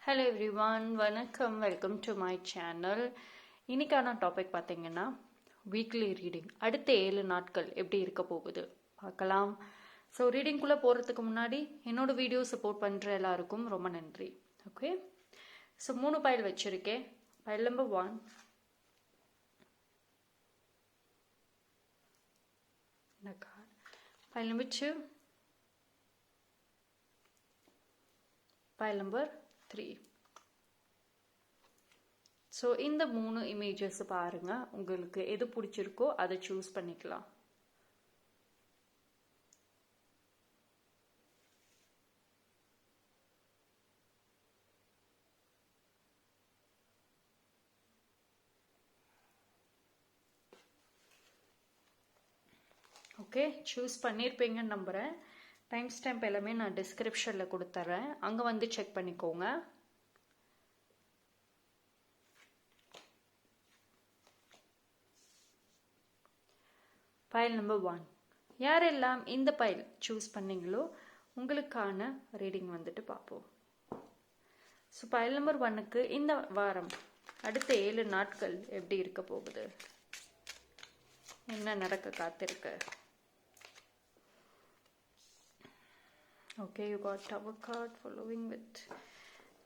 Hello everyone, வணக்கம். Welcome to my channel. இன்னைக்கான topic பார்த்தீங்கன்னா வீக்லி ரீடிங். அடுத்த 7 நாட்கள் எப்படி இருக்க போகுது பார்க்கலாம். ஸோ ரீடிங்குள்ளே போகிறதுக்கு முன்னாடி என்னோட வீடியோ சப்போர்ட் பண்ணுற எல்லாருக்கும் ரொம்ப நன்றி. ஓகே, ஸோ 3 பைல் வச்சுருக்கேன். File number 1, file number 2, file number 3. So இந்த 3 இமேஜஸ் பாருங்க, உங்களுக்கு எது பிடிச்சிருக்கோ அதை சூஸ் பண்ணிக்கலாம். ஓகே, சூஸ் பண்ணியிருப்பீங்கன்னு நம்புகிறேன். டைம் ஸ்டாம்ப் எல்லாமே நான் டிஸ்கிரிப்ஷனில் கொடுத்துட்றேன், அங்கே வந்து செக் பண்ணிக்கோங்க. பைல் நம்பர் 1, யாரெல்லாம் இந்த பைல் சூஸ் பண்ணீங்களோ உங்களுக்கான ரீடிங் வந்துட்டு பார்ப்போம். ஸோ பைல் நம்பர் 1க்கு இந்த வாரம் அடுத்த 7 நாட்கள் எப்படி இருக்க போகுது, என்ன நடக்க காத்திருக்கு. Okay, you got Tower card following with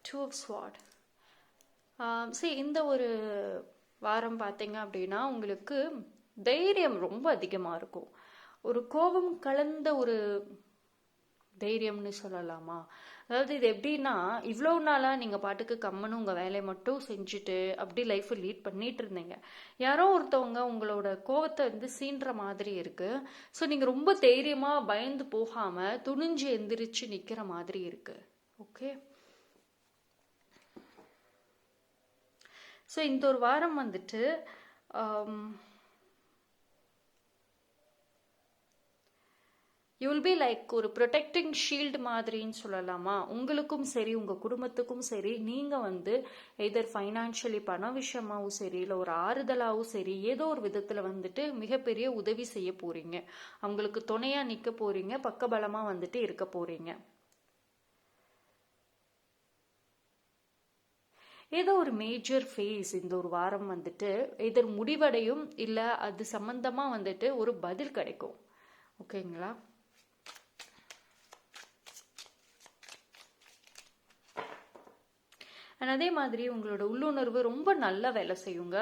2 of Swords. See, இந்த ஒரு வாரம் பார்த்தீங்க அப்படின்னா உங்களுக்கு தைரியம் ரொம்ப அதிகமாக இருக்கும். ஒரு கோபம் கலந்த ஒரு தைரியம்னு சொல்லலாமா? அதாவது இது எப்படின்னா, இவ்வளோ நாளாக நீங்கள் பாட்டுக்கு கம்மனு உங்கள் வேலையை மட்டும் செஞ்சுட்டு அப்படி லைஃப்பை லீட் பண்ணிட்டு இருந்தீங்க. யாரோ ஒருத்தவங்க உங்களோட கோவத்தை வந்து சீன்ற மாதிரி இருக்கு. ஸோ நீங்கள் ரொம்ப தைரியமாக பயந்து போகாமல் துணிஞ்சு எந்திரிச்சு நிற்கிற மாதிரி இருக்கு. ஓகே, ஸோ இந்த ஒரு வாரம் வந்துட்டு யூ வில் பி லைக் ஒரு ப்ரொடெக்டிங் ஷீல்டு மாதிரின்னு சொல்லலாமா? உங்களுக்கும் சரி உங்கள் குடும்பத்துக்கும் சரி, நீங்கள் வந்து எதர் ஃபைனான்ஷியலி பண விஷயமாகவும் சரி, இல்லை ஒரு ஆறுதலாகவும் சரி, ஏதோ ஒரு விதத்தில் வந்துட்டு மிகப்பெரிய உதவி செய்ய போகிறீங்க. அவங்களுக்கு துணையாக நிற்க போகிறீங்க, பக்கபலமாக வந்துட்டு இருக்க போகிறீங்க. ஏதோ ஒரு மேஜர் ஃபேஸ் இந்த ஒரு வாரம் வந்துட்டு எதர் முடிவடையும், இல்லை அது சம்பந்தமாக வந்துட்டு ஒரு பதில் கிடைக்கும். ஓகேங்களா? அதே மாதிரி உங்களோட உள்ளுணர்வு ரொம்ப நல்ல வேலை செய்யுங்க.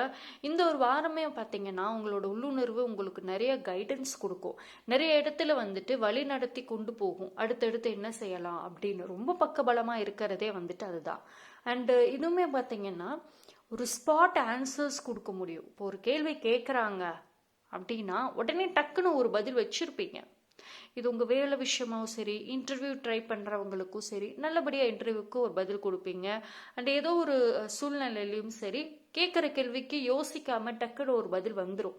இந்த ஒரு வாரமே பார்த்தீங்கன்னா உங்களோட உள்ளுணர்வு உங்களுக்கு நிறைய கைடன்ஸ் கொடுக்கும். நிறைய இடத்துல வந்துட்டு வழி நடத்தி கொண்டு போகும். அடுத்தடுத்து என்ன செய்யலாம் அப்படின்னு ரொம்ப பக்கபலமாக இருக்கிறதே வந்துட்டு அதுதான். அண்டு இதுவுமே பார்த்தீங்கன்னா ஒரு ஸ்பாட் ஆன்சர்ஸ் கொடுக்க முடியும். இப்போ ஒரு கேள்வி கேட்குறாங்க அப்படின்னா உடனே டக்குன்னு ஒரு பதில் வச்சிருப்பீங்க. இது உங்கள் வேலை விஷயமாவும் சரி, இன்டர்வியூ ட்ரை பண்ணுறவங்களுக்கும் சரி, நல்லபடியாக இன்டர்வியூக்கு ஒரு பதில் கொடுப்பீங்க. அண்ட் ஏதோ ஒரு சூழ்நிலையிலையும் சரி, கேட்குற கேள்விக்கு யோசிக்காமல் டக்குன்னு ஒரு பதில் வந்துடும்.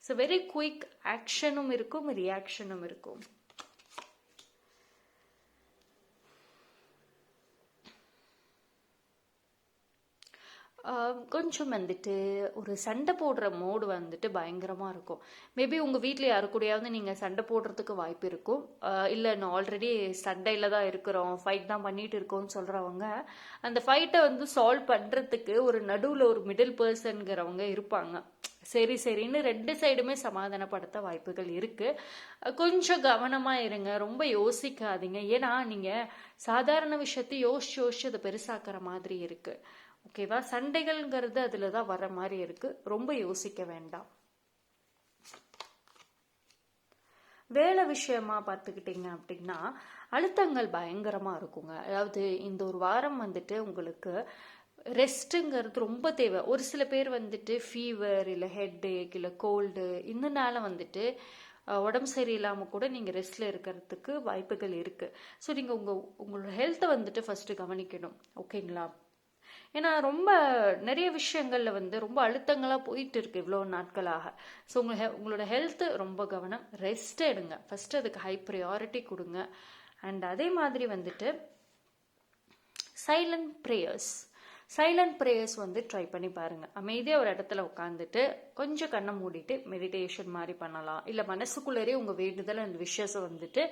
ஸோ வெரி குயிக் ஆக்ஷனும் இருக்கும், ரியாக்ஷனும் இருக்கும். கொஞ்சம் வந்துட்டு ஒரு சண்டை போடுற மோடு வந்துட்டு பயங்கரமாக இருக்கும். மேபி உங்கள் வீட்டில் யாரு கூடயாவது நீங்கள் சண்டை போடுறதுக்கு வாய்ப்பு இருக்கும். இல்லை நான் ஆல்ரெடி சண்டையில் தான் இருக்கிறோம், ஃபைட் தான் பண்ணிட்டு இருக்கோம்னு சொல்கிறவங்க அந்த ஃபைட்டை வந்து சால்வ் பண்ணுறதுக்கு ஒரு நடுவில் ஒரு மிடில் பர்சன்கிறவங்க இருப்பாங்க. சரி சரின்னு 2 சைடுமே சமாதானப்படுத்த வாய்ப்புகள் இருக்குது. கொஞ்சம் கவனமாக இருங்க, ரொம்ப யோசிக்காதீங்க. ஏன்னா நீங்கள் சாதாரண விஷயத்தை யோசிச்சு அதை பெருசாக்குற மாதிரி இருக்குது. ஓகேவா? சண்டைகள்ங்கிறது அதில் தான் வர மாதிரி இருக்கு, ரொம்ப யோசிக்க வேண்டாம். வேலை விஷயமா பார்த்துக்கிட்டிங்க அப்படின்னா அழுத்தங்கள் பயங்கரமாக இருக்குங்க. அதாவது இந்த ஒரு வாரம் வந்துட்டு உங்களுக்கு ரெஸ்ட்டுங்கிறது ரொம்ப தேவை. ஒரு சில பேர் வந்துட்டு ஃபீவர், இல்லை ஹெட்டேக், இல்லை கோல்டு, இதனால வந்துட்டு உடம்பு சரியில்லாமல் கூட நீங்கள் ரெஸ்ட்டில் இருக்கிறதுக்கு வாய்ப்புகள் இருக்குது. ஸோ நீங்கள் உங்களோட ஹெல்த்தை வந்துட்டு ஃபஸ்ட்டு கவனிக்கணும். ஓகேங்களா? ஏன்னா ரொம்ப நிறைய விஷயங்கள்ல வந்து ரொம்ப அழுத்தங்களாக போயிட்டு இருக்கு இவ்வளோ நாட்களாக. ஸோ உங்களோட ஹெல்த்து ரொம்ப கவனம், ரெஸ்ட் எடுங்க ஃபர்ஸ்ட், அதுக்கு ஹை ப்ரையாரிட்டி கொடுங்க. அண்ட் அதே மாதிரி வந்துட்டு சைலண்ட் ப்ரேயர்ஸ். சைலண்ட் ப்ரேயர்ஸ் வந்து ட்ரை பண்ணி பாருங்க. அமைதியாக ஒரு இடத்துல உட்காந்துட்டு கொஞ்சம் கண்ணை மூடிட்டு மெடிடேஷன் மாதிரி பண்ணலாம். இல்லை மனசுக்குள்ளேயே உங்கள் வேண்டுதல் அந்த விஷயத்தை வந்துட்டு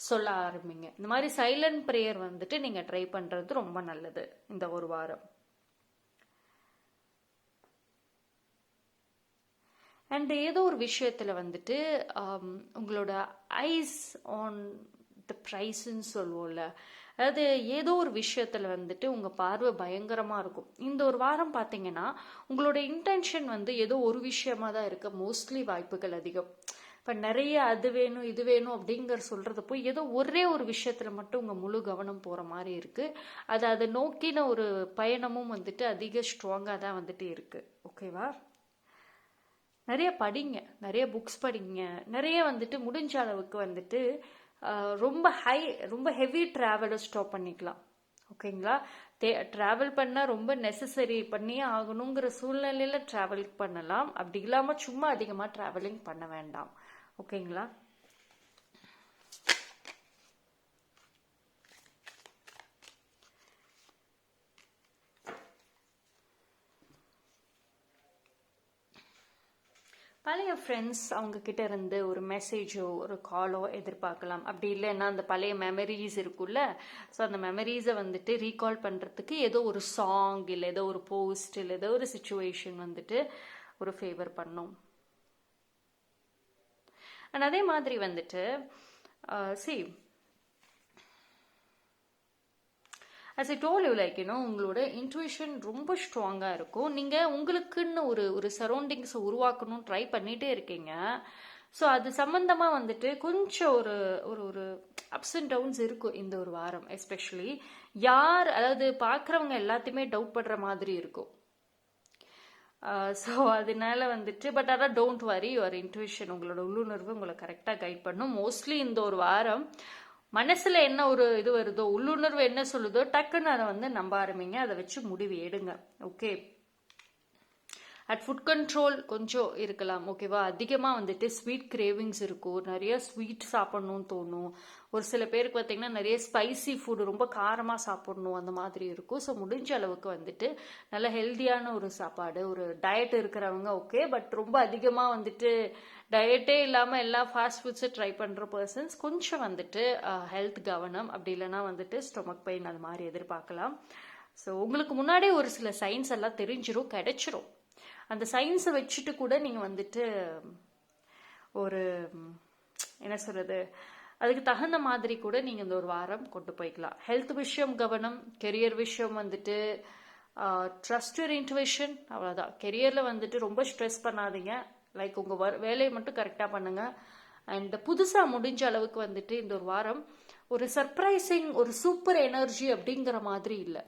சொல்ல ஆரம்பிங்க. இந்த மாதிரி சைலண்ட் ப்ரேயர் வந்துட்டு நீங்கள் ட்ரை பண்ணுறது ரொம்ப நல்லது இந்த ஒரு வாரம். அண்ட் ஏதோ ஒரு விஷயத்துல வந்துட்டு உங்களோட ஐஸ் ஆன் த ப்ரைஸ்ன்னு சொல்லுவோம்ல, அதாவது ஏதோ ஒரு விஷயத்துல வந்துட்டு உங்க பார்வை பயங்கரமா இருக்கும். இந்த ஒரு வாரம் பாத்தீங்கன்னா உங்களோட இன்டென்ஷன் வந்து ஏதோ ஒரு விஷயமா தான் இருக்க மோஸ்ட்லி வாய்ப்புகள் அதிகம். இப்போ நிறைய அது வேணும் இது வேணும் அப்படிங்கிற சொல்றது போய் ஏதோ ஒரே ஒரு விஷயத்துல மட்டும் உங்க முழு கவனம் போற மாதிரி இருக்கு. அதை நோக்கின ஒரு பயணமும் வந்துட்டு அதிக ஸ்ட்ராங்கா தான் வந்துட்டு இருக்கு. ஓகேவா? நிறைய படிங்க, நிறைய புக்ஸ் படிங்க, நிறைய வந்துட்டு முடிஞ்ச அளவுக்கு வந்துட்டு ரொம்ப ஹெவி ட்ராவலை ஸ்டாப் பண்ணிக்கலாம். ஓகேங்களா? ட்ராவல் பண்ணால் ரொம்ப நெசசரி பண்ணியே ஆகணுங்கிற சூழ்நிலையில் ட்ராவல் பண்ணலாம். அப்படி இல்லாமல் சும்மா அதிகமாக ட்ராவலிங் பண்ண வேண்டாம். ஓகேங்களா? பழைய ஃப்ரெண்ட்ஸ் அவங்க கிட்ட இருந்து ஒரு மெசேஜோ ஒரு காலோ எதிர்பார்க்கலாம். அப்படி இல்லைன்னா அந்த பழைய மெமரிஸ் இருக்குல்ல, ஸோ அந்த மெமரிஸை வந்துட்டு ரீகால் பண்ணுறதுக்கு ஏதோ ஒரு சாங் இல்லை ஏதோ ஒரு போஸ்ட் இல்லை ஏதோ ஒரு சுச்சுவேஷன் வந்துட்டு ஒரு ஃபேவர் பண்ணும். அண்ட் அதே மாதிரி வந்துட்டு as I told you, உங்களோட இன்ட்யூஷன் ரொம்ப ஸ்ட்ராங்காக இருக்கும். நீங்கள் உங்களுக்குன்னு ஒரு சரௌண்டிங்ஸை உருவாக்கணும் ட்ரை பண்ணிகிட்டே இருக்கீங்க. ஸோ அது சம்மந்தமாக வந்துட்டு கொஞ்சம் ஒரு ஒரு ஒரு அப்ஸ் அண்ட் டவுன்ஸ் இருக்கும் இந்த ஒரு வாரம். எஸ்பெஷலி அதாவது பார்க்குறவங்க எல்லாத்தையுமே டவுட் படுற மாதிரி இருக்கும். ஸோ அதனால வந்துட்டு பட் அதான் டோன்ட் வரி, யுவர் இன்ட்யூஷன் உங்களோட உள்ளுணர்வு உங்களை கரெக்டாக கைட் பண்ணும். மோஸ்ட்லி இந்த ஒரு வாரம் மனசுல என்ன ஒரு இது வருதோ, உள்ளுணர்வு என்ன சொல்லுதோ டக்குன்னு அதை வந்து நம்ப ஆரம்பிங்க. அதை வச்சு முடிவு எடுங்க. ஓகே? அட் ஃபுட் கண்ட்ரோல் கொஞ்சம் இருக்கலாம். ஓகேவா? அதிகமாக வந்துட்டு ஸ்வீட் கிரேவிங்ஸ் இருக்கும். நிறைய ஸ்வீட் சாப்பிடணும்னு தோணும். ஒரு சில பேருக்கு பார்த்தீங்கன்னா நிறைய ஸ்பைசி ஃபுட் ரொம்ப காரமாக சாப்பிடணும் அந்த மாதிரி இருக்கும். ஸோ முடிஞ்ச அளவுக்கு வந்துட்டு நல்ல ஹெல்த்தியான ஒரு சாப்பாடு, ஒரு டயட் இருக்கிறவங்க ஓகே. பட் ரொம்ப அதிகமாக வந்துட்டு டயட்டே இல்லாமல் எல்லா ஃபாஸ்ட் ஃபுட்ஸை ட்ரை பண்ணுற பர்சன்ஸ் கொஞ்சம் வந்துட்டு ஹெல்த் கவனம். அப்படி இல்லைன்னா வந்துட்டு ஸ்டொமக் பெயின் அது மாதிரி எதிர்பார்க்கலாம். ஸோ உங்களுக்கு முன்னாடியே ஒரு சில சைன்ஸ் எல்லாம் தெரிஞ்சிடும், கிடைச்சிரும். அந்த சயின்ஸை வச்சுட்டு கூட நீங்கள் வந்துட்டு ஒரு என்ன சொல்கிறது, அதுக்கு தகுந்த மாதிரி கூட நீங்கள் இந்த ஒரு வாரம் கொண்டு போய்க்கலாம். ஹெல்த் விஷயம் கவனம், கெரியர் விஷயம் வந்துட்டு ட்ரஸ்ட் யுவர் இன்ட்யூஷன், அவ்வளோதான். கெரியரில் வந்துட்டு ரொம்ப ஸ்ட்ரெஸ் பண்ணாதீங்க. லைக் உங்கள் வேலையை மட்டும் கரெக்டாக பண்ணுங்கள். அண்ட் புதுசாக முடிஞ்ச அளவுக்கு வந்துட்டு இந்த ஒரு வாரம் ஒரு சர்ப்ரைசிங் ஒரு சூப்பர் எனர்ஜி அப்படிங்கிற மாதிரி இல்லை.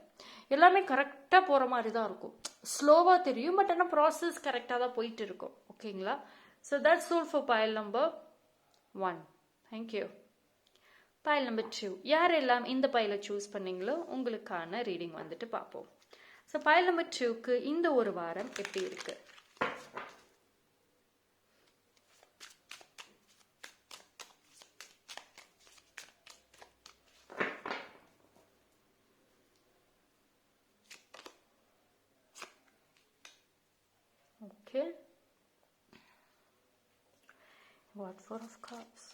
எல்லாமே கரெக்டாக போகிற மாதிரி தான் இருக்கும். ஸ்லோவாக தெரியும், பட் ஆனால் ப்ராசஸ் கரெக்டாக தான் போயிட்டு இருக்கும். ஓகேங்களா? So that's all for file number 1. Thank you. File number 2 யாரெல்லாம் இந்த பைலை சூஸ் பண்ணீங்களோ உங்களுக்கான ரீடிங் வந்துட்டு பார்ப்போம். ஸோ பைல் நம்பர் 2க்கு இந்த ஒரு வாரம் எப்படி இருக்கு? Okay. What 4 of Cups?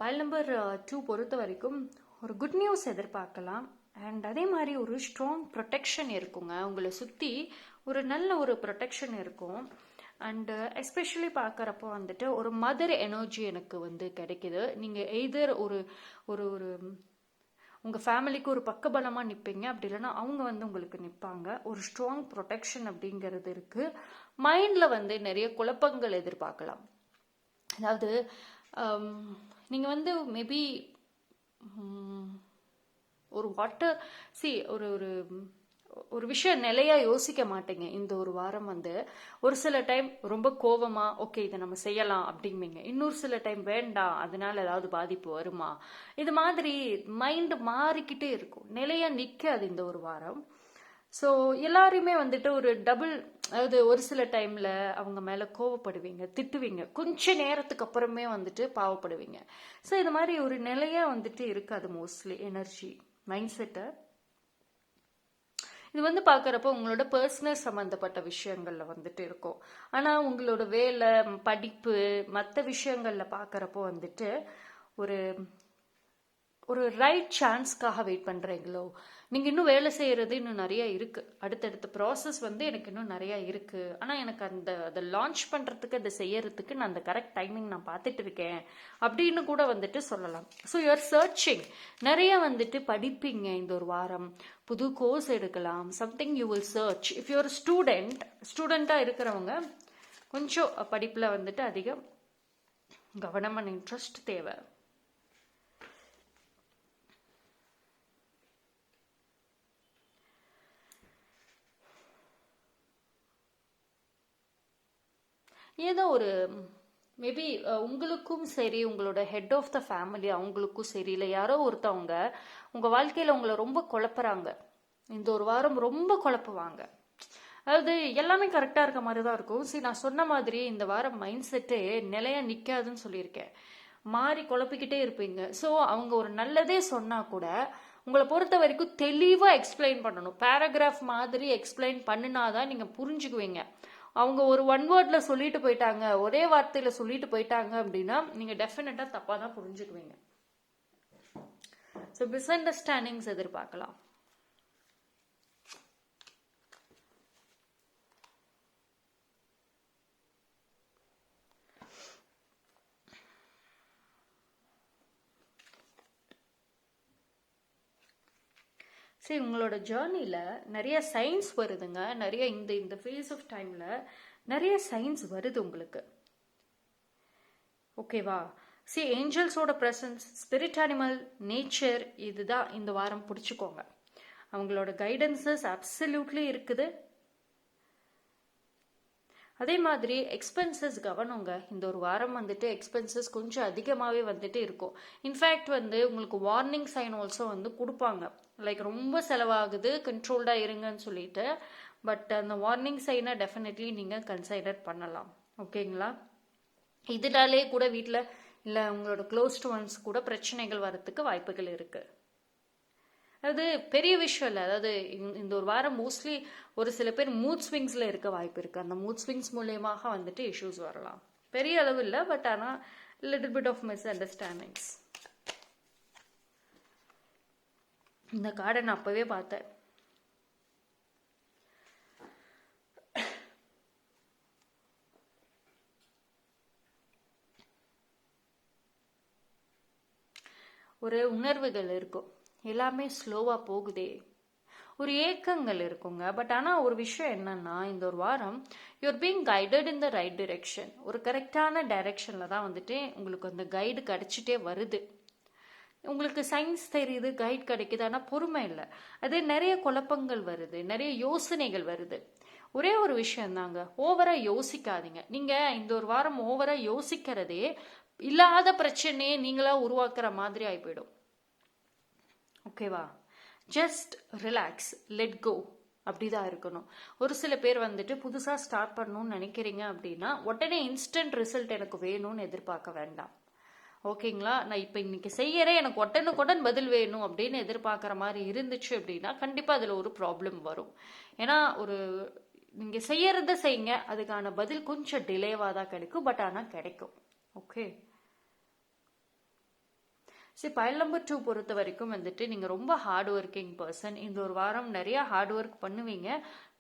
File number 2 பொறுத்த வரைக்கும் ஒரு குட் நியூஸ் எதிர்பார்க்கலாம். அண்ட் அதே மாதிரி ஒரு ஸ்ட்ராங் ப்ரொடெக்ஷன் இருக்குங்க. உங்களை சுற்றி ஒரு நல்ல ஒரு ப்ரொடெக்ஷன் இருக்கும். அண்டு எஸ்பெஷலி பார்க்குறப்போ வந்துட்டு ஒரு மதர் எனர்ஜி எனக்கு வந்து கிடைக்குது. நீங்கள் எய்தர் ஒரு ஒரு ஒரு உங்கள் ஃபேமிலிக்கு ஒரு பக்கபலமாக நிற்பீங்க, அப்படி இல்லைன்னா அவங்க வந்து உங்களுக்கு நிற்பாங்க. ஒரு ஸ்ட்ராங் ப்ரொடெக்ஷன் அப்படிங்கிறது இருக்குது. மைண்டில் வந்து நிறைய குழப்பங்கள் எதிர்பார்க்கலாம். அதாவது நீங்கள் வந்து மேபி ஒரு வாட்டர் ஒரு ஒரு ஒரு விஷயம் நிலையா யோசிக்க மாட்டேங்க. இந்த ஒரு வாரம் வந்து ஒரு சில டைம் ரொம்ப கோவமா ஓகே இதை நம்ம செய்யலாம் அப்படிம்பீங்க. இன்னொரு சில டைம் வேண்டாம், அதனால ஏதாவது பாதிப்பு வருமா, இது மாதிரி மைண்ட் மாறிக்கிட்டே இருக்கும். நிலையா நிற்காது இந்த ஒரு வாரம். ஸோ எல்லாருமே வந்துட்டு ஒரு டபுள் அதாவது ஒரு சில டைமில் அவங்க மேலே கோவப்படுவீங்க, திட்டுவீங்க, கொஞ்ச நேரத்துக்கு அப்புறமே வந்துட்டு பாவப்படுவீங்க. ஸோ இது மாதிரி ஒரு நிலையாக வந்துட்டு இருக்காது மோஸ்ட்லி எனர்ஜி மைண்ட் செட்டை. இது வந்து பார்க்குறப்போ உங்களோட பர்சனல் சம்மந்தப்பட்ட விஷயங்களில் வந்துட்டு இருக்கும். ஆனால் உங்களோட வேலை, படிப்பு, மற்ற விஷயங்களில் பார்க்குறப்போ வந்துட்டு ஒரு ஒரு ரைட் சான்ஸ்க்காக வெயிட் பண்ணுறீங்களோ, நீங்கள் இன்னும் வேலை செய்கிறது இன்னும் நிறையா இருக்குது, அடுத்தடுத்த ப்ராசஸ் வந்து எனக்கு இன்னும் நிறையா இருக்குது, ஆனால் எனக்கு அதை லான்ச் பண்ணுறதுக்கு, அதை செய்யறதுக்கு நான் அந்த கரெக்ட் டைமிங் நான் பார்த்துட்டு இருக்கேன் அப்படின்னு கூட வந்துட்டு சொல்லலாம். ஸோ யூஆர் சர்ச்சிங், நிறைய வந்துட்டு படிப்பீங்க இந்த ஒரு வாரம், புது கோர்ஸ் எடுக்கலாம், something you will search. If you're ஸ்டூடெண்ட்டாக இருக்கிறவங்க கொஞ்சம் படிப்பில் வந்துட்டு அதிகம் கவனம் அண்ட் இன்ட்ரெஸ்ட் தேவை. ஏதோ ஒரு மேபி உங்களுக்கும் சரி, உங்களோட ஹெட் ஆஃப் த ஃபேமிலி அவங்களுக்கும் சரி, இல்லை யாரோ ஒருத்தவங்க உங்கள் வாழ்க்கையில் உங்களை ரொம்ப குழப்புறாங்க. இந்த ஒரு வாரம் ரொம்ப குழப்புவாங்க. அதாவது எல்லாமே கரெக்டாக இருக்க மாதிரி தான் இருக்கும். சரி, நான் சொன்ன மாதிரி இந்த வாரம் மைண்ட் செட்டே நிலையாக நிற்காதுன்னு சொல்லியிருக்கேன். மாறி குழப்பிக்கிட்டே இருப்பீங்க. ஸோ அவங்க ஒரு நல்லதே சொன்னால் கூட உங்களை பொறுத்த வரைக்கும் தெளிவாக எக்ஸ்பிளைன் பண்ணணும். பேராகிராஃப் மாதிரி எக்ஸ்பிளைன் பண்ணினாதான் நீங்கள் புரிஞ்சுக்குவீங்க. அவங்க ஒரு ஒன் வேர்டில் சொல்லிட்டு போயிட்டாங்க, ஒரே வார்த்தையில் சொல்லிட்டு போயிட்டாங்க அப்படின்னா நீங்கள் டெஃபினட்டாக தப்பாக தான் புரிஞ்சுக்குவீங்க. ஸோ மிஸ் அண்டர்ஸ்டாண்டிங்ஸ் எதிர்பார்க்கலாம். சரி, உங்களோட ஜேர்னியில் நிறைய சயின்ஸ் வருதுங்க. நிறைய இந்த ஃபேஸ் ஆஃப் டைமில் நிறைய சயின்ஸ் வருது உங்களுக்கு. ஓகேவா? சரி, ஏஞ்சல்ஸோட ப்ரெசன்ஸ், ஸ்பிரிட் அனிமல், நேச்சர், இதுதான் இந்த வாரம் பிடிச்சிக்கோங்க. அவங்களோட கைடன்சஸ் அப்சல்யூட்லி இருக்குது. அதே மாதிரி எக்ஸ்பென்சஸ் கவனங்க. இந்த ஒரு வாரம் வந்துட்டு எக்ஸ்பென்சஸ் கொஞ்சம் அதிகமாகவே வந்துட்டு இருக்கும். இன்ஃபேக்ட் வந்து உங்களுக்கு வார்னிங் சைன் ஆல்சோ வந்து கொடுப்பாங்க. லைக் ரொம்ப செலவாகுது, கண்ட்ரோல்டாக இருங்கன்னு சொல்லிட்டு. பட் அந்த வார்னிங் சைனை டெஃபினெட்லி நீங்கள் கன்சிடர் பண்ணலாம். ஓகேங்களா? இதனாலே கூட வீட்டில் இல்லை உங்களோட க்ளோஸ்ட் ஒன்ஸ் கூட பிரச்சனைகள் வரத்துக்கு வாய்ப்புகள் இருக்குது. அதாவது பெரிய விஷயம் இல்லை. அதாவது இந்த ஒரு வாரம் மோஸ்ட்லி ஒரு சில பேர் மூட் ஸ்விங்ஸில் இருக்க வாய்ப்பு இருக்குது. அந்த மூட் ஸ்விங்ஸ் மூலியமாக வந்துட்டு இஷ்யூஸ் வரலாம். பெரிய அளவு இல்லை, பட் ஆனால் little bit of misunderstandings. இந்த கார்டை நான் அப்போவே பார்த்தேன். ஒரு உணர்வுகள் இருக்கும், எல்லாமே ஸ்லோவாக போகுதே, ஒரு ஏக்கங்கள் இருக்குங்க. பட் ஆனால் ஒரு விஷயம் என்னன்னா, இந்த ஒரு வாரம் you're being guided in the right direction. ஒரு கரெக்டான டைரெக்ஷனில் தான் வந்துட்டு உங்களுக்கு அந்த கைடு கிடைச்சிட்டே வருது. உங்களுக்கு சயின்ஸ் தெரியுது, கைட் கிடைக்குது, ஆனால் பொறுமை இல்லை. அது நிறைய குழப்பங்கள் வருது, நிறைய யோசனைகள் வருது. ஒரே ஒரு விஷயம் தாங்க, ஓவராக யோசிக்காதீங்க. நீங்கள் இந்த ஒரு வாரம் ஓவராக யோசிக்கிறதே இல்லாத பிரச்சனையே நீங்களாக உருவாக்குற மாதிரி ஆகி போயிடும். ஓகேவா? ஜஸ்ட் ரிலாக்ஸ், லெட் கோ, அப்படிதான் இருக்கணும். ஒரு சில பேர் வந்துட்டு புதுசாக ஸ்டார்ட் பண்ணணும்னு நினைக்கிறீங்க அப்படின்னா உடனே இன்ஸ்டன்ட் ரிசல்ட் எனக்கு வேணும்னு எதிர்பார்க்க வேண்டாம். ஓகேங்களா? நான் இப்போ இன்னைக்கு செய்யறேன், எனக்கு உடனுக்குடன் பதில் வேணும் அப்படின்னு எதிர்பார்க்குற மாதிரி இருந்துச்சு அப்படின்னா கண்டிப்பாக அதில் ஒரு ப்ராப்ளம் வரும். ஏன்னா நீங்கள் செய்யறத செய்யுங்க, அதுக்கான பதில் கொஞ்சம் டிலேவாக தான் கிடைக்கும், பட் ஆனால் கிடைக்கும். ஓகே. சரி, பைல் நம்பர் 2 பொறுத்த வரைக்கும் வந்துட்டு நீங்கள் ரொம்ப ஹார்ட் ஒர்க்கிங் பர்சன். இந்த ஒரு வாரம் நிறையா ஹார்ட் ஒர்க் பண்ணுவீங்க.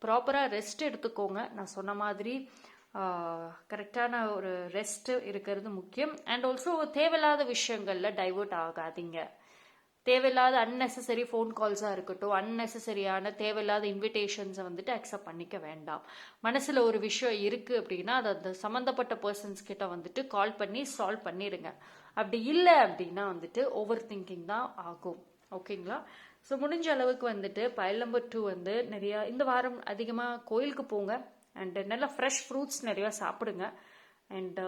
ப்ராப்பராக ரெஸ்ட் எடுத்துக்கோங்க. நான் சொன்ன மாதிரி கரெக்டான ஒரு ரெஸ்ட் இருக்கிறது முக்கியம். அண்ட் ஆல்சோ தேவையில்லாத விஷயங்களில் டைவர்ட் ஆகாதீங்க. தேவையில்லாத அன்னெசசரி ஃபோன் கால்ஸாக இருக்கட்டும், அன்னெசரியான தேவையில்லாத இன்விடேஷன்ஸை வந்துட்டு அக்செப்ட் பண்ணிக்க வேண்டாம். மனசில் ஒரு விஷயம் இருக்குது அப்படின்னா அது அந்த சம்மந்தப்பட்ட பர்சன்ஸ் கிட்ட வந்துட்டு கால் பண்ணி சால்வ் பண்ணிடுங்க. அப்படி இல்லை அப்படின்னா வந்துட்டு ஓவர் திங்கிங் தான் ஆகும். ஓகேங்களா? ஸோ முடிஞ்ச அளவுக்கு வந்துட்டு பைல் நம்பர் 2 வந்து நிறையா இந்த வாரம் அதிகமாக கோயிலுக்கு போங்க. அண்ட் நல்லா ஃப்ரெஷ் ஃப்ரூட்ஸ் நிறையா சாப்பிடுங்க. அண்ட்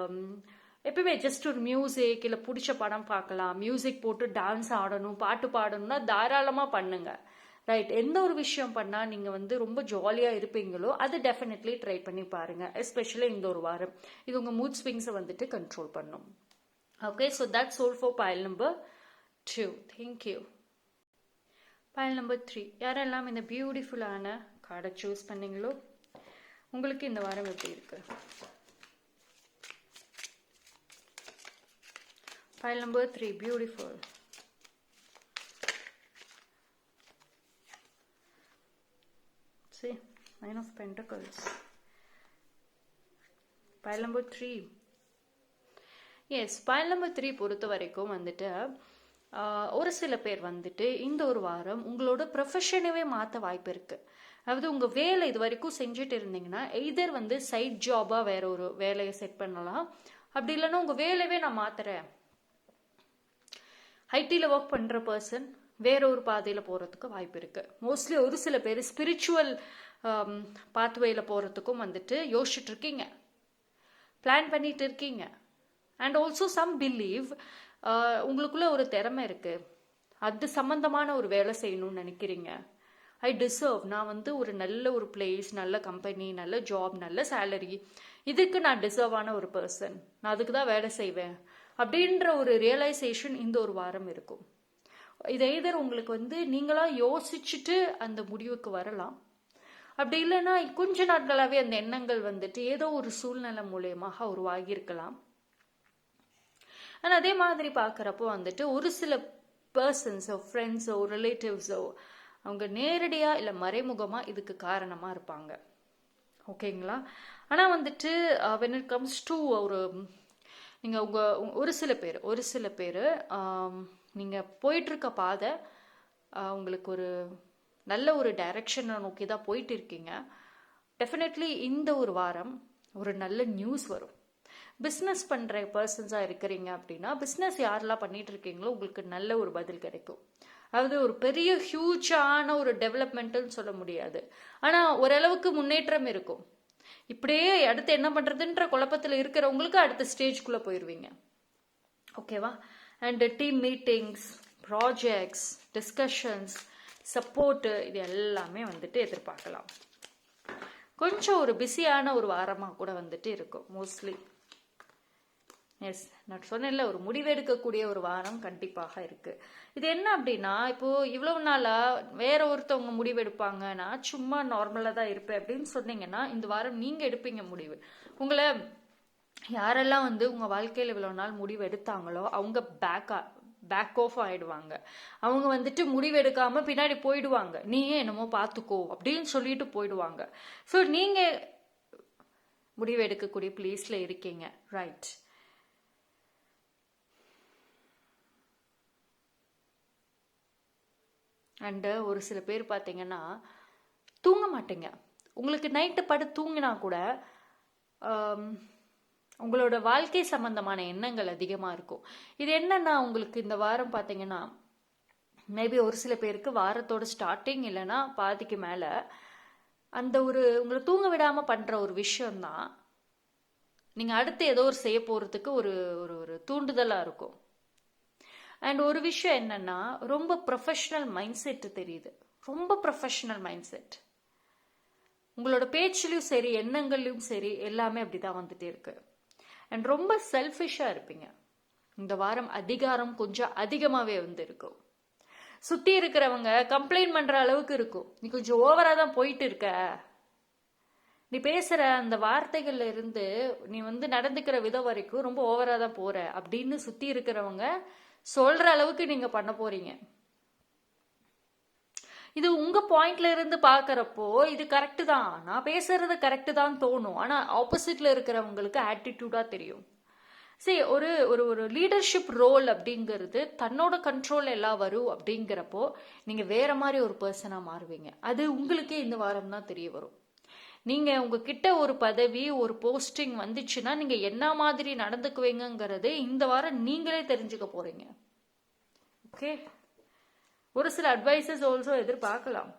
எப்பவுமே ஜஸ்ட் ஒரு மியூசிக் இல்லை பிடிச்ச படம் பார்க்கலாம், மியூசிக் போட்டு டான்ஸ் ஆடணும், பாட்டு பாடணும்னா தாராளமாக பண்ணுங்க. ரைட். எந்த ஒரு விஷயம் பண்ணால் நீங்கள் வந்து ரொம்ப ஜாலியாக இருப்பீங்களோ அது டெஃபினெட்லி ட்ரை பண்ணி பாருங்கள். எஸ்பெஷலி இந்த ஒரு வாரம் இது உங்கள் மூட் ஸ்விங்ஸை வந்துட்டு கண்ட்ரோல் பண்ணும். Okay, so that's all for pile number 2. Thank you. pile number 3. யாரெல்லாம் இந்த பியூட்டிஃபுல்லான கார்டை சூஸ் பண்ணீங்களோ உங்களுக்கு இந்த வாரம் எப்படி இருக்கு? pile number 3, beautiful. See, 9 of Pentacles. pile number 3. Yes, pile number 3 பொறுத்த வரைக்கும் வந்துட்டு ஒரு சில பேர் வந்துட்டு இந்த ஒரு வாரம் உங்களோட ப்ரொஃபஷனவே மாற்ற வாய்ப்பு இருக்கு. அதாவது உங்கள் வேலை இது வரைக்கும் செஞ்சுட்டு இருந்தீங்கன்னா எய்தர் வந்து சைட் ஜாபாக வேற ஒரு வேலையை செட் பண்ணலாம். அப்படி இல்லைன்னா உங்கள் வேலையவே நான் மாத்துறேன். ஐடியில் ஒர்க் பண்ணுற பர்சன் வேற ஒரு பாதையில் போகிறதுக்கு வாய்ப்பு இருக்கு. மோஸ்ட்லி ஒரு சில பேர் ஸ்பிரிச்சுவல் பாத்வேயில் போகிறதுக்கும் வந்துட்டு யோசிச்சுட்டு இருக்கீங்க, பிளான் பண்ணிட்டு இருக்கீங்க. அண்ட் ஆல்சோ சம் பிலீவ் உங்களுக்குள்ள ஒரு திறமை இருக்கு, அது சம்பந்தமான ஒரு வேலை செய்யணும்னு நினைக்கிறீங்க. ஐ டிசர்வ், நான் வந்து ஒரு நல்ல ஒரு பிளேஸ், நல்ல கம்பெனி, நல்ல ஜாப், நல்ல சேலரி, இதுக்கு நான் டிசர்வான ஒரு பர்சன், நான் அதுக்கு தான் வேலை செய்வேன் அப்படின்ற ஒரு ரியலைசேஷன் இந்த ஒரு வாரம் இருக்கும். இதை எய்தர் உங்களுக்கு வந்து நீங்களா யோசிச்சுட்டு அந்த முடிவுக்கு வரலாம். அப்படி இல்லைன்னா கொஞ்ச நாட்களாகவே அந்த எண்ணங்கள் வந்துட்டு ஏதோ ஒரு சூழ்நிலை மூலியமாக உருவாகியிருக்கலாம். ஆனால் அதே மாதிரி பார்க்குறப்போ வந்துட்டு ஒரு சில பர்சன்ஸோ, ஃப்ரெண்ட்ஸோ, ரிலேட்டிவ்ஸோ அவங்க நேரடியாக இல்லை மறைமுகமாக இதுக்கு காரணமாக இருப்பாங்க. ஓகேங்களா? ஆனால் வந்துட்டு when it comes to ஒரு நீங்கள் ஒரு சில பேர் நீங்கள் போயிட்டுருக்க பாதை உங்களுக்கு ஒரு நல்ல ஒரு டைரக்ஷனை நோக்கி தான் போயிட்டு இருக்கீங்க. டெஃபினெட்லி இந்த ஒரு வாரம் ஒரு நல்ல நியூஸ் வரும். பிஸ்னஸ் பண்ணுற பர்சன்ஸாக இருக்கிறீங்க அப்படின்னா பிஸ்னஸ் யாரெல்லாம் பண்ணிட்டு இருக்கீங்களோ உங்களுக்கு நல்ல ஒரு பதில் கிடைக்கும். அதாவது ஒரு பெரிய ஹியூஜான ஒரு டெவலப்மெண்ட்டுன்னு சொல்ல முடியாது, ஆனால் ஓரளவுக்கு முன்னேற்றம் இருக்கும். இப்படியே அடுத்து என்ன பண்ணுறதுன்ற குழப்பத்தில் இருக்கிறவங்களுக்கு அடுத்த ஸ்டேஜ்குள்ளே போயிடுவீங்க. ஓகேவா? And team meetings, projects, discussions, support, இது எல்லாமே வந்துட்டு எதிர்பார்க்கலாம். கொஞ்சம் ஒரு பிஸியான ஒரு வாரமாக கூட வந்துட்டு இருக்கும் மோஸ்ட்லி. எஸ், நான் சொன்னேன்ல, ஒரு முடிவெடுக்கக்கூடிய ஒரு வாரம் கண்டிப்பாக இருக்கு. இது என்ன அப்படின்னா, இப்போ இவ்வளவு நாளா வேற ஒருத்தவங்க முடிவெடுப்பாங்க, நான் சும்மா நார்மலா தான் இருப்பேன் அப்படின்னு சொன்னீங்கன்னா இந்த வாரம் நீங்க எடுப்பீங்க முடிவு. உங்களை யாரெல்லாம் வந்து உங்க வாழ்க்கையில இவ்வளவு நாள் முடிவு எடுத்தாங்களோ அவங்க பேக் ஆஃப் ஆயிடுவாங்க. அவங்க வந்துட்டு முடிவெடுக்காம பின்னாடி போயிடுவாங்க. நீயே என்னமோ பார்த்துக்கோ அப்படின்னு சொல்லிட்டு போயிடுவாங்க. ஸோ நீங்க முடிவெடுக்கக்கூடிய பிளேஸ்ல இருக்கீங்க. ரைட். அண்டு ஒரு சில பேர் பார்த்தீங்கன்னா தூங்க மாட்டீங்க. உங்களுக்கு நைட்டு தூங்கினா கூட உங்களோட வாழ்க்கை சம்பந்தமான எண்ணங்கள் அதிகமாக இருக்கும். இது என்னன்னா உங்களுக்கு இந்த வாரம் பார்த்தீங்கன்னா மேபி ஒரு சில பேருக்கு வாரத்தோட ஸ்டார்டிங் இல்லைன்னா பாதிக்கு மேலே அந்த ஒரு உங்களை தூங்க விடாமல் பண்ணுற ஒரு விஷயம்தான் நீங்கள் அடுத்து ஏதோ ஒரு செய்ய போகிறதுக்கு ஒரு ஒரு தூண்டுதலாக இருக்கும். அண்ட் ஒரு விஷயம் என்னன்னா ரொம்ப ப்ரொஃபஷனல் மைண்ட் செட் தெரியுது, ரொம்ப ப்ரொஃபஷனல் மைண்ட் செட். உங்களோட பேச்சிலையும் சரி எண்ணங்கள்லையும் சரி எல்லாமே அப்படிதான் வந்துட்டே இருக்கு. அண்ட் ரொம்ப செல்ஃபிஷாக இருப்பீங்க இந்த வாரம். அதிகாரம் கொஞ்சம் அதிகமாகவே வந்து இருக்கும். சுற்றி இருக்கிறவங்க கம்ப்ளைண்ட் பண்ணுற அளவுக்கு இருக்கும், நீ கொஞ்சம் ஓவராக தான் போயிட்டு இருக்க, நீ பேசுகிற அந்த வார்த்தைகள்ல இருந்து நீ வந்து நடந்துக்கிற விதம் வரைக்கும் ரொம்ப ஓவராக தான் போற அப்படின்னு சுற்றி இருக்கிறவங்க சொல்ற அளவுக்கு நீங்க பண்ண போறீங்க. இது உங்க பாயிண்ட்ல இருந்து பாக்குறப்போ இது கரெக்டு தான், நான் பேசுறது கரெக்டு தான் தோணும். ஆனா ஆப்போசிட்ல இருக்கிறவங்களுக்கு ஆட்டிடியூடா தெரியும். சரி, ஒரு ஒரு ஒரு லீடர்ஷிப் ரோல் அப்படிங்கிறது தன்னோட கண்ட்ரோல் எல்லாம் வரும். அப்படிங்கிறப்போ நீங்க வேற மாதிரி ஒரு பர்சனா மாறுவீங்க. அது உங்களுக்கே இந்த வாரம் தான் தெரிய வரும். நீங்க உங்ககிட்ட ஒரு பதவி, ஒரு போஸ்டிங் வந்துச்சுன்னா நீங்க என்ன மாதிரி நடந்துக்குவீங்கிறது இந்த வாரம் நீங்களே தெரிஞ்சுக்க போறீங்க. ஓகே, ஒரு சில அட்வைசஸ் ஆல்சோ எதிர்பார்க்கலாம்.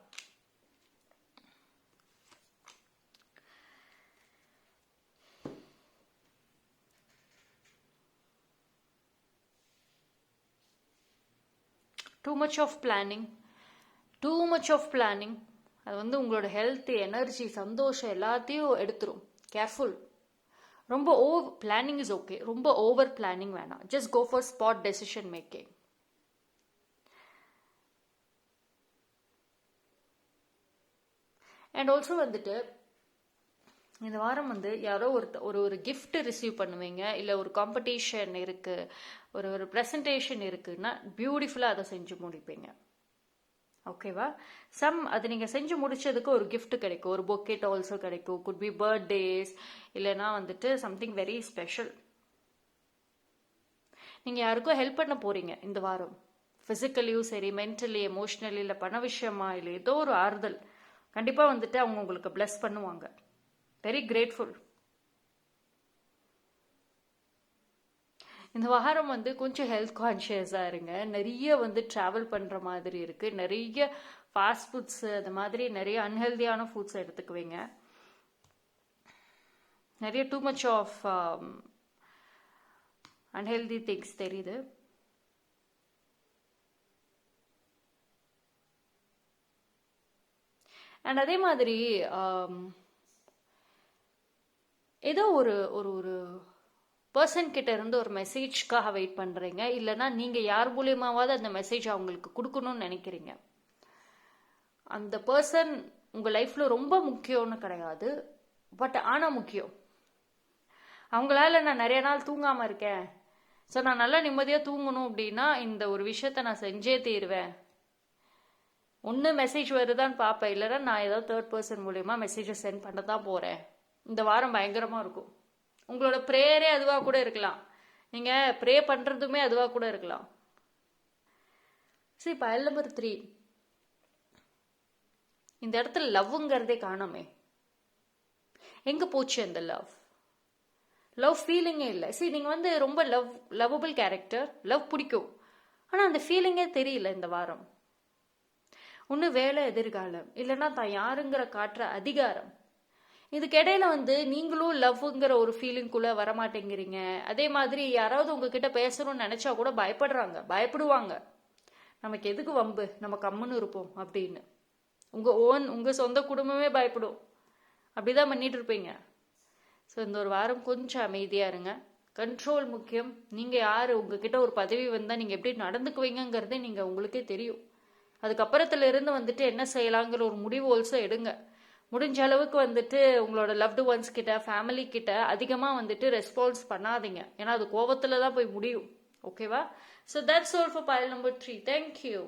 Too much of planning, too much of planning அது வந்து உங்களோட ஹெல்த், எனர்ஜி, சந்தோஷம் எல்லாத்தையும் எடுத்துரும். கேர்ஃபுல். ரொம்ப பிளானிங் இஸ் ஓகே, ரொம்ப ஓவர் பிளானிங் வேணாம். Just go for spot decision making. And also வந்துட்டு இந்த வாரம் வந்து யாரோ ஒரு கிஃப்ட் ரிசீவ் பண்ணுவீங்க, இல்லை ஒரு காம்படிஷன் இருக்கு, ஒரு ப்ரெசன்டேஷன் இருக்குன்னா பியூட்டிஃபுல்லாக அதை செஞ்சு முடிப்பீங்க. ஓகேவா? அது நீங்கள் செஞ்சு முடிச்சதுக்கு ஒரு கிஃப்ட் கிடைக்கும், ஒரு பொக்கெட் ஆல்சோ கிடைக்கும். குட் பி பர்த்டேஸ், இல்லைன்னா வந்துட்டு சம்திங் வெரி ஸ்பெஷல். நீங்கள் யாருக்கும் ஹெல்ப் பண்ண போறீங்க இந்த வாரம், ஃபிசிக்கலியும் சரி, மென்டலி, எமோஷ்னலி, இல்லை பண விஷயமா, இல்லை ஏதோ ஒரு ஆறுதல் கண்டிப்பாக வந்துட்டு அவங்க உங்களுக்கு பிளஸ் பண்ணுவாங்க. Very grateful. இந்த வாரம் வந்து கொஞ்சம் ஹெல்த் கான்ஷியஸாக இருங்க. நிறைய வந்து ட்ராவல் பண்ணுற மாதிரி இருக்குது, நிறைய ஃபாஸ்ட் ஃபுட்ஸ் அது மாதிரி நிறைய அன்ஹெல்தியான ஃபுட்ஸ் எடுத்துக்குவீங்க. நிறைய too much of unhealthy things தெரியுது. அண்ட் அதே மாதிரி ஏதோ ஒரு ஒரு ஒரு பர்சன் கிட்ட இருந்து ஒரு மெசேஜ்க்காக வெயிட் பண்றீங்க, இல்லைன்னா நீங்க யார் மூலியமாவது அந்த மெசேஜ் அவங்களுக்கு கொடுக்கணும்னு நினைக்கிறீங்க. அந்த பர்சன் உங்க லைஃப்ல ரொம்ப முக்கியம்னு கிடையாது, பட் ஆனா முக்கியம். அவங்களால நான் நிறைய நாள் தூங்காம இருக்கேன், ஸோ நான் நல்லா நிம்மதியா தூங்கணும் அப்படின்னா இந்த ஒரு விஷயத்த நான் செஞ்சே தீருவேன். ஒன்று மெசேஜ் வருதான்னு பார்ப்பேன், இல்லைன்னா நான் ஏதாவது தேர்ட் பர்சன் மூலியமா மெசேஜை சென்ட் பண்ண தான் போறேன். இந்த வாரம் பயங்கரமா இருக்கும். உங்களோட ப்ரேயரே அதுவாக கூட இருக்கலாம், நீங்க ப்ரே பண்றதுமே அதுவாக கூட இருக்கலாம். சரி, பயல் நம்பர் 3, இந்த இடத்துல லவ்ங்கிறதே காணாமே. எங்க போச்சு அந்த லவ் ஃபீலிங்கே இல்லை. சரி, நீங்க வந்து ரொம்ப லவ்வபிள் கேரக்டர், லவ் பிடிக்கும், ஆனா அந்த ஃபீலிங்கே தெரியல இந்த வாரம். ஒன்று வேலை, எதிர்காலம், இல்லைன்னா தான் யாருங்கிற காட்டுற அதிகாரம். இதுக்கிடையில வந்து நீங்களும் லவ்ங்கிற ஒரு ஃபீலிங்குள்ள வரமாட்டேங்கிறீங்க. அதே மாதிரி யாராவது உங்ககிட்ட பேசணும்னு நினைச்சா கூட பயப்படுவாங்க. நமக்கு எதுக்கு வம்பு, நம்ம கம்முன்னு இருப்போம் அப்படின்னு. உங்க சொந்த குடும்பமே பயப்படும். அப்படிதான் பண்ணிட்டு இருப்பீங்க. ஸோ இந்த ஒரு வாரம் கொஞ்சம் அமைதியா இருங்க. கண்ட்ரோல் முக்கியம். நீங்க யாரு, உங்ககிட்ட ஒரு பதவி வந்தா நீங்க எப்படி நடந்துக்குவீங்கிறதே நீங்க உங்களுக்கே தெரியும். அதுக்கப்புறத்துல இருந்து வந்துட்டு என்ன செய்யலாங்கிற ஒரு முடிவு ஆல்சோ எடுங்க. முடிஞ்ச அளவுக்கு வந்துட்டு உங்களோட லவ்டு ஒன்ஸ் கிட்ட, ஃபேமிலி கிட்ட அதிகமாக வந்துட்டு ரெஸ்பான்ஸ் பண்ணாதீங்க, ஏன்னா அது கோபத்தில் தான் போய் முடியும். ஓகேவா? So that's all for pile number 3. Thank you.